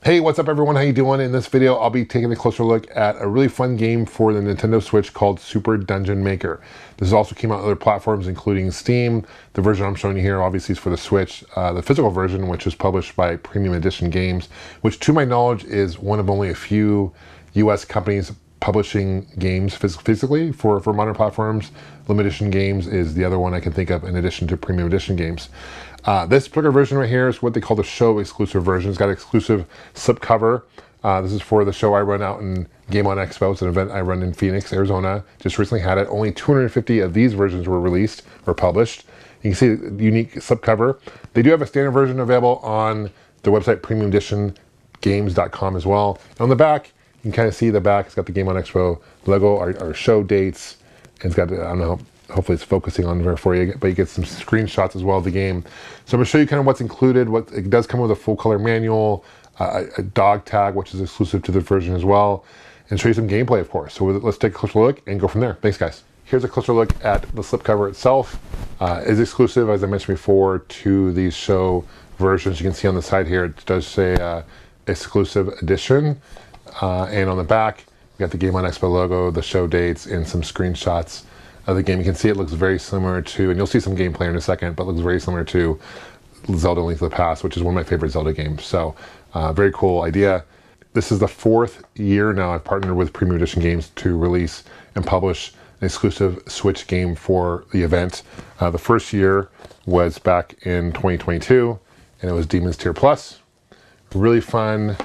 Hey, what's up everyone? How you doing? In this video, I'll be taking a closer look at a really fun game for the Nintendo Switch called Super Dungeon Maker. This also came out on other platforms, including Steam. The version I'm showing you here, obviously, is for the Switch. The physical version, which is published by Premium Edition Games, which to my knowledge is one of only a few US companies publishing games physically for modern platforms. Limited Edition Games is the other one I can think of in addition to Premium Edition Games. This particular version right here is what they call the show exclusive version. It's got an exclusive slipcover. This is for the show I run out in Game On Expo. It's an event I run in Phoenix, Arizona. Just recently had it. Only 250 of these versions were released or published. You can see the unique slipcover. They do have a standard version available on their website, premiumeditiongames.com as well. And on the back, you can kind of see the back. It's got the Game On Expo logo, our show dates, and it's got, I don't know, hopefully it's focusing on there for you, but you get some screenshots as well of the game. So I'm going to show you kind of what's included. It does come with a full color manual, a dog tag, which is exclusive to the version as well, and show you some gameplay, of course. So let's take a closer look and go from there. Thanks, guys. Here's a closer look at the slipcover itself. It's exclusive, as I mentioned before, to these show versions. You can see on the side here, it does say exclusive edition. And on the back, we got the Game On Expo logo, the show dates, and some screenshots of the game. You can see it looks very similar to, and you'll see some gameplay in a second, but looks very similar to Zelda Link to the Past, which is one of my favorite Zelda games. So very cool idea. This is the 4th year now I've partnered with Premium Edition Games to release and publish an exclusive Switch game for the event. The first year was back in 2022, and it was Demon's Tier Plus. Really fun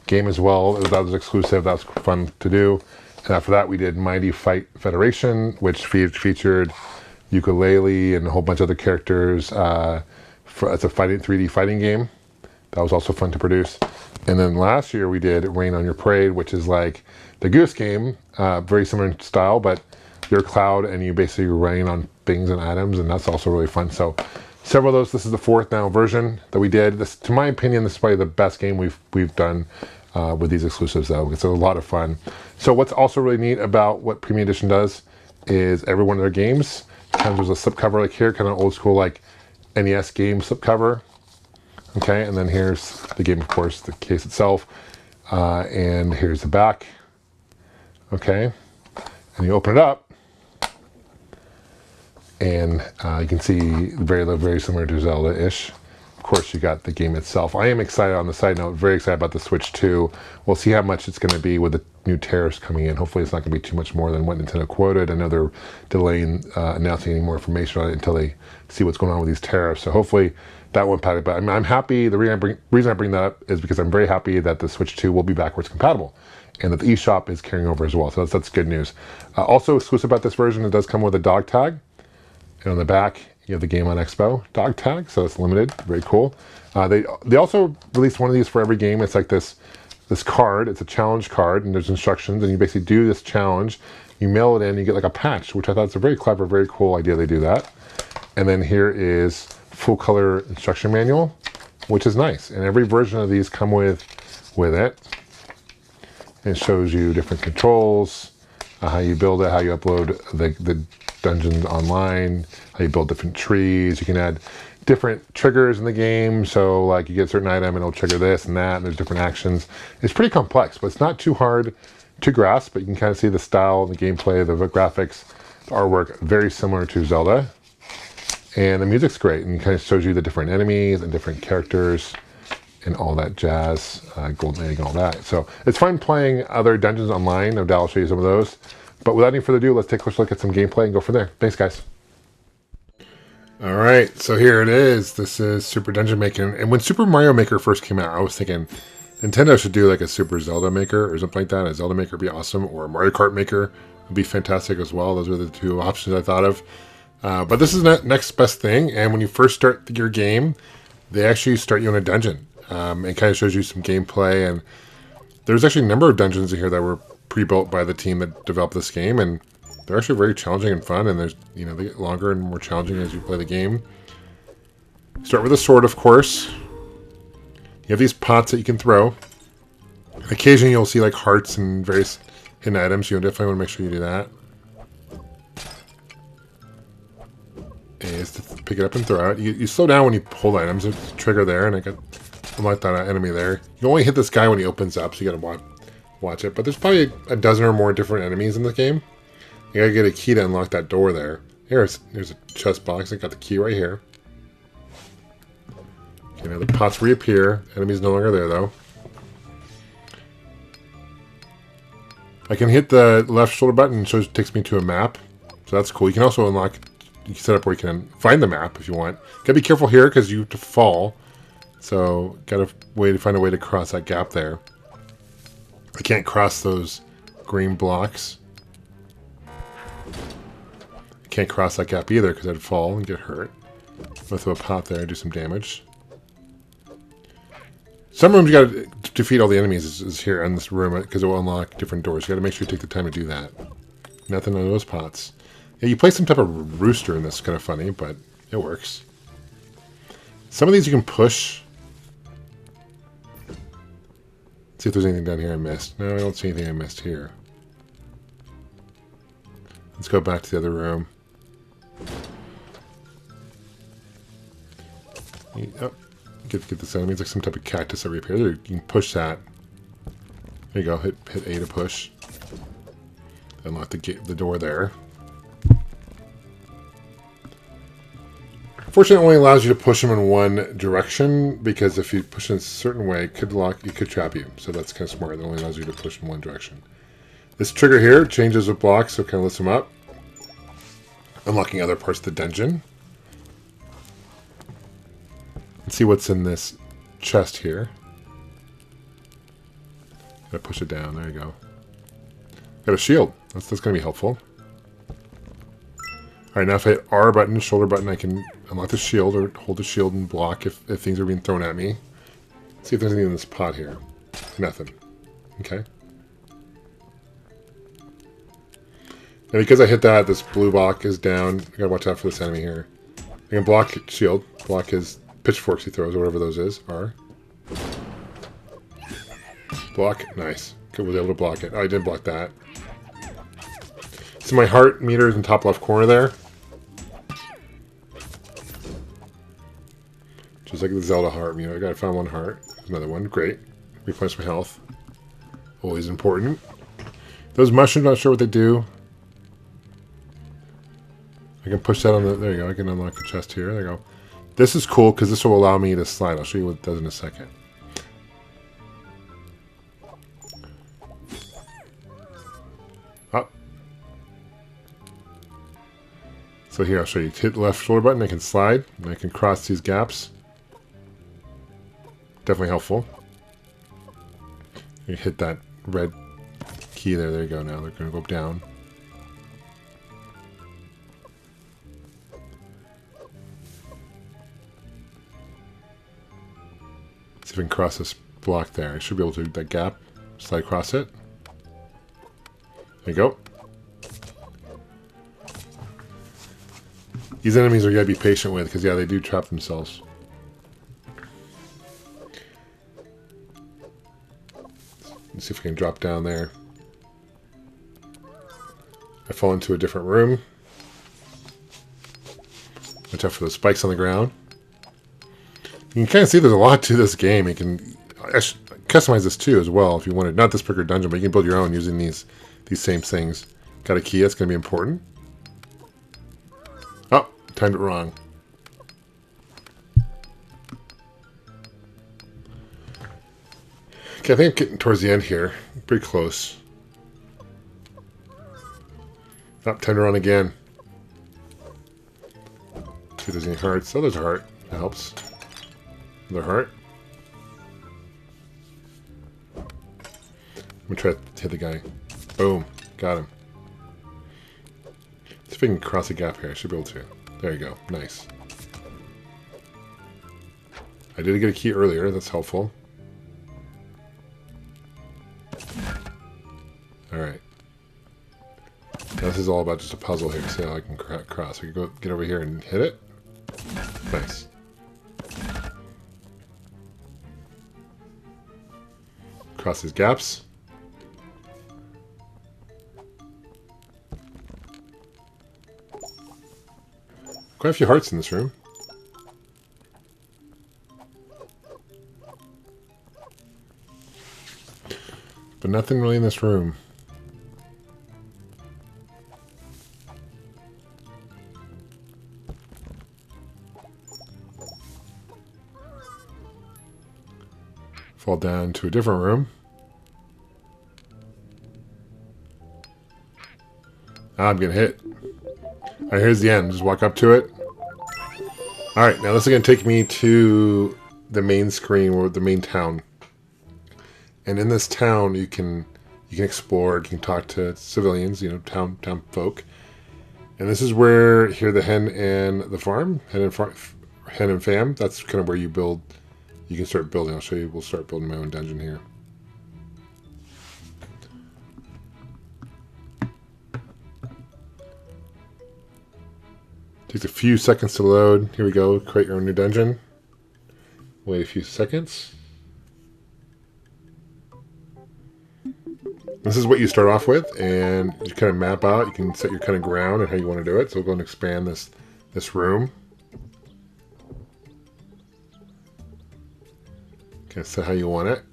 game as well. That was exclusive. That was fun to do. And after that, we did Mighty Fight Federation, which featured ukulele and a whole bunch of other characters. It's a 3D fighting game. That was also fun to produce. And then last year, we did Rain on Your Parade, which is like the Goose Game, very similar in style, but you're a cloud and you basically rain on things and items, and that's also really fun. So several of those. This is the 4th now version that we did. This, to my opinion, this is probably the best game we've done with these exclusives, though. It's a lot of fun. So what's also really neat about what Premium Edition does is every one of their games, kind of there's a slipcover like here, kind of old school like NES game slipcover. Okay, and then here's the game, of course, the case itself, and here's the back. Okay, and you open it up, and you can see very similar to Zelda-ish. Of course, you got the game itself. I am excited, on the side note, very excited about the Switch 2. We'll see how much it's going to be with the new tariffs coming in. Hopefully it's not going to be too much more than what Nintendo quoted. I know they're delaying announcing any more information on it until they see what's going on with these tariffs. So hopefully that won't impact it. But I'm happy. The reason I bring that up is because I'm very happy that the Switch 2 will be backwards compatible, and that the eShop is carrying over as well. So that's good news. Also exclusive about this version, it does come with a dog tag. And on the back, you have the Game On Expo dog tag, so it's limited. Very cool. They also released one of these for every game. It's like this card. It's a challenge card, and there's instructions, and you basically do this challenge. You mail it in, you get like a patch, which I thought is a very clever, very cool idea they do that. And then here is full color instruction manual, which is nice. And every version of these come with it. It shows you different controls, how you build it, how you upload the dungeons online, how you build different trees. You can add different triggers in the game, so like you get a certain item and it'll trigger this and that, and there's different actions. It's pretty complex, but it's not too hard to grasp, but you can kind of see the style, the gameplay, the graphics, the artwork, very similar to Zelda. And the music's great, and it kind of shows you the different enemies and different characters and all that jazz, golden egg and all that. So it's fun playing other dungeons online. No doubt I'll show you some of those. But without any further ado, let's take a closer look at some gameplay and go from there. Thanks, guys. All right, so here it is. This is Super Dungeon Maker. And when Super Mario Maker first came out, I was thinking Nintendo should do like a Super Zelda Maker or something like that. A Zelda Maker would be awesome, or a Mario Kart Maker would be fantastic as well. Those are the two options I thought of. But this is the next best thing. And when you first start your game, they actually start you in a dungeon. It kind of shows you some gameplay. And there's actually a number of dungeons in here that were pre-built by the team that developed this game, and they're actually very challenging and fun, and there's, you know, they get longer and more challenging as you play the game. Start with a sword, of course. You have these pots that you can throw. Occasionally you'll see like hearts and various hidden items. You definitely want to make sure you do that. Is to pick it up and throw it. You slow down when you pull items. There's a trigger there, and I got unlock that enemy there. You only hit this guy when he opens up, so you gotta watch it. But there's probably a dozen or more different enemies in this game. You gotta get a key to unlock that door there. Here's a chest box. I got the key right here. Okay, now the pots reappear. Enemy's no longer there, though. I can hit the left shoulder button and it takes me to a map. So that's cool. You can also unlock, you can set up where you can find the map if you want. Gotta be careful here because you have to fall. So gotta find a way to cross that gap there. I can't cross those green blocks. I can't cross that gap either because I'd fall and get hurt. I'll throw a pot there and do some damage. Some rooms you gotta defeat all the enemies is here in this room because it will unlock different doors. You gotta make sure you take the time to do that. Nothing on those pots. Yeah, you place some type of rooster in this. Kind of funny, but it works. Some of these you can push. Let's see if there's anything down here I missed. No, I don't see anything I missed here. Let's go back to the other room. Oh, get this enemy. It's like some type of cactus that reappears. You can push that. There you go. Hit A to push. Unlock the door there. Fortunately, it only allows you to push them in one direction, because if you push in a certain way, it could trap you. So that's kind of smart. It only allows you to push in one direction. This trigger here changes the blocks, so it kind of lifts them up. Unlocking other parts of the dungeon. Let's see what's in this chest here. Gotta push it down. There you go. Got a shield. That's going to be helpful. Alright, now if I hit R button, shoulder button, I can unlock the shield or hold the shield and block if things are being thrown at me. Let's see if there's anything in this pot here. Nothing. Okay. Now because I hit that, this blue block is down. I gotta watch out for this enemy here. I can block shield, block his pitchforks he throws, or whatever those is. R. Block. Nice. Good, was able to block it. Oh, I didn't block that. So my heart meter is in the top left corner there. Just like the Zelda heart, I gotta find one heart. There's another one, great. Replenish my health. Always important. Those mushrooms, not sure what they do. I can push that on the, there you go, I can unlock the chest here, there you go. This is cool because this will allow me to slide. I'll show you what it does in a second. Up. So here, I'll show you. Hit the left shoulder button, I can slide, and I can cross these gaps. Definitely helpful. You hit that red key there. There you go. Now they're going to go down. See if I can cross this block there. I should be able to, that gap, slide across it. There you go. These enemies are going to be patient with because, yeah, they do trap themselves. Let's see if we can drop down there. I fall into a different room. Watch out for the spikes on the ground. You can kind of see there's a lot to this game. You can customize this too as well if you wanted. Not this particular dungeon, but you can build your own using these same things. Got a key, that's going to be important. Oh, timed it wrong. Okay, I think I'm getting towards the end here. Pretty close. Oh, timed it wrong again. See if there's any hearts. Oh, there's a heart. That helps. Another heart. I'm gonna try to hit the guy. Boom. Got him. See if I can cross a gap here. I should be able to. There you go. Nice. I did get a key earlier. That's helpful. Alright. This is all about just a puzzle here. See how I can cross. I can go get over here and hit it. Nice. Cross these gaps. Quite a few hearts in this room. but nothing really in this room. Fall down to a different room. Ah, I'm getting hit. Alright, here's the end. Just walk up to it. Alright, now this is going to take me to the main screen, or the main town. And in this town, you can explore, you can talk to civilians, you know, town folk. And this is where, here, the hen and the farm, hen and fam, that's kind of where you build, you can start building. I'll show you, we'll start building my own dungeon here. Takes a few seconds to load. Here we go, create your own new dungeon. Wait a few seconds. This is what you start off with, and you kind of map out. You can set your kind of ground and how you want to do it. So we'll go and expand this room. Okay, set how you want it.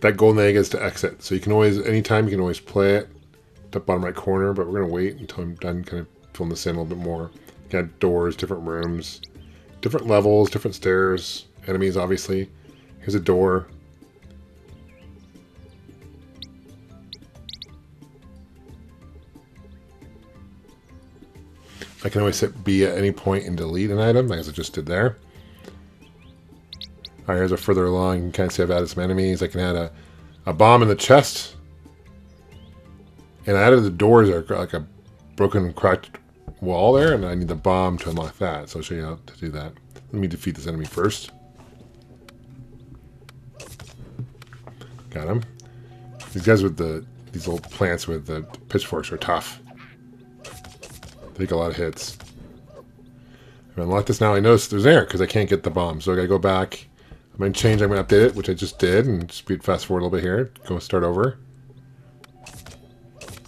That golden egg is to exit. So you can always, anytime you can always play it. Top bottom right corner, but we're gonna wait until I'm done kind of filling this in a little bit more. You got doors, different rooms, different levels, different stairs, enemies obviously. Here's a door. I can always hit B at any point and delete an item, as I just did there. Alright, here's a further along. You can kind of see I've added some enemies. I can add a bomb in the chest. And I added the doors are like a broken, cracked wall there, and I need the bomb to unlock that. So I'll show you how to do that. Let me defeat this enemy first. Got him. These guys with these little plants with the pitchforks are tough. Take a lot of hits. I've unlocked this now. I noticed there's error because I can't get the bomb. So I gotta go back. I'm gonna change, I'm gonna update it, which I just did, and speed fast forward a little bit here. Go start over.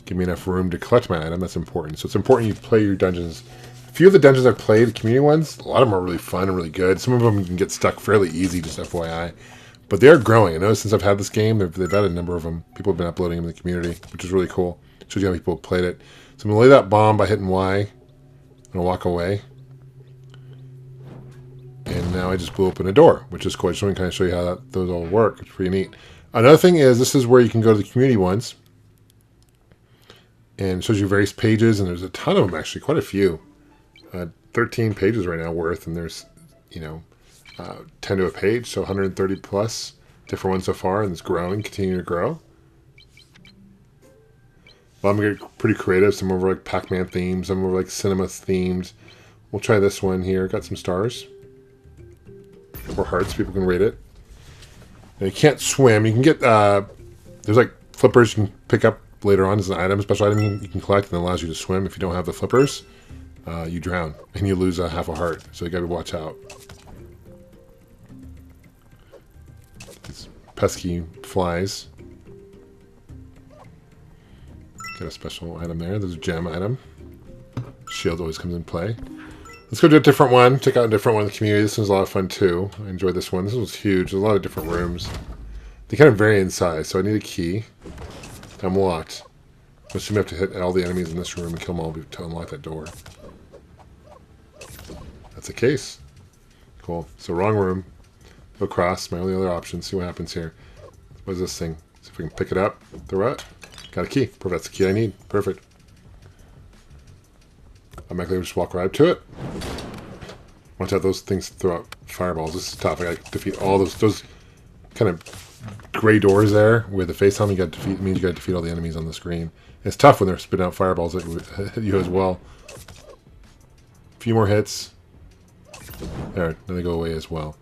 Give me enough room to collect my item. That's important. So it's important you play your dungeons. A few of the dungeons I've played, the community ones, a lot of them are really fun and really good. Some of them you can get stuck fairly easy, just FYI. But they are growing. I know since I've had this game, they've added a number of them. People have been uploading them in the community, which is really cool. Shows you how people have played it. So I'm going to lay that bomb by hitting Y. I'm going to walk away. And now I just blew open a door, which is cool. I just want to kind of show you how those all work. It's pretty neat. Another thing is, this is where you can go to the community ones. And it shows you various pages, and there's a ton of them, actually. Quite a few. 13 pages right now worth, and there's, 10 to a page, so 130 plus different ones so far, and it's growing, continuing to grow. Well, I'm going to get pretty creative. Some of them are like Pac-Man themes, some of them are like cinema themed. We'll try this one here. Got some stars. Or hearts, people can rate it. Now, you can't swim. You can get, there's like flippers you can pick up later on as an item, special item you can collect, and it allows you to swim. If you don't have the flippers, you drown, and you lose half a heart. So you gotta watch out. These pesky flies. Got a special item there. There's a gem item. Shield always comes in play. Let's go to a different one. Check out a different one in the community. This one's a lot of fun too. I enjoyed this one. This one's huge. There's a lot of different rooms. They kind of vary in size, so I need a key. I'm locked. I assume you have to hit all the enemies in this room and kill them all to unlock that door. That's the case. Cool. So wrong room. Go across. My only other option. See what happens here. What is this thing? See if we can pick it up. Throw it. Got a key. Perfect. That's the key I need. Perfect. Automatically just walk right up to it. Watch out, those things throw out fireballs. This is tough. I gotta defeat all those kind of gray doors there with the face on. You gotta defeat, means you gotta defeat all the enemies on the screen. And it's tough when they're spitting out fireballs at you as well. A few more hits. There, then they go away as well.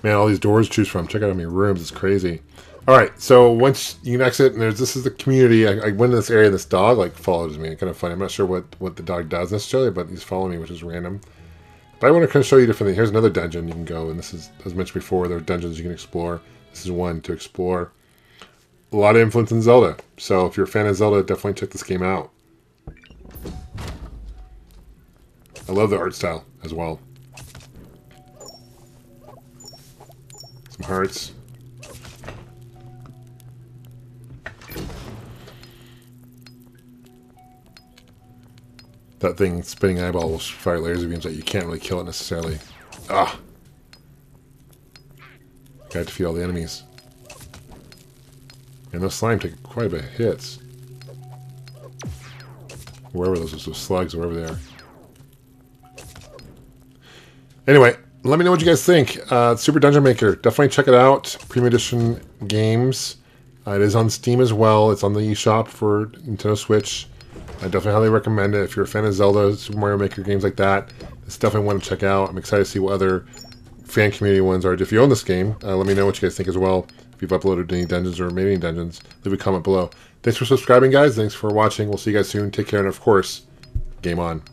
Man, all these doors to choose from. Check out how many rooms. It's crazy. Alright, so once you can exit, and this is the community. I went in this area, and this dog follows me. It's kind of funny. I'm not sure what the dog does necessarily, but he's following me, which is random. But I want to kind of show you different things. Here's another dungeon you can go, and this is, as mentioned before, there are dungeons you can explore. This is one to explore. A lot of influence in Zelda. So if you're a fan of Zelda, definitely check this game out. I love the art style as well. Some hearts. that thing spinning eyeball will fire laser beams that you can't really kill it necessarily. Ah! Gotta defeat all the enemies. And those slime take quite a bit of hits. Wherever those slugs, wherever they are. Anyway, let me know what you guys think. Super Dungeon Maker. Definitely check it out. Premium Edition games. It is on Steam as well. It's on the eShop for Nintendo Switch. I definitely highly recommend it. If you're a fan of Zelda, Super Mario Maker games like that, it's definitely one to check out. I'm excited to see what other fan community ones are. If you own this game, let me know what you guys think as well. If you've uploaded any dungeons or made any dungeons, leave a comment below. Thanks for subscribing, guys. Thanks for watching. We'll see you guys soon. Take care, and of course, game on.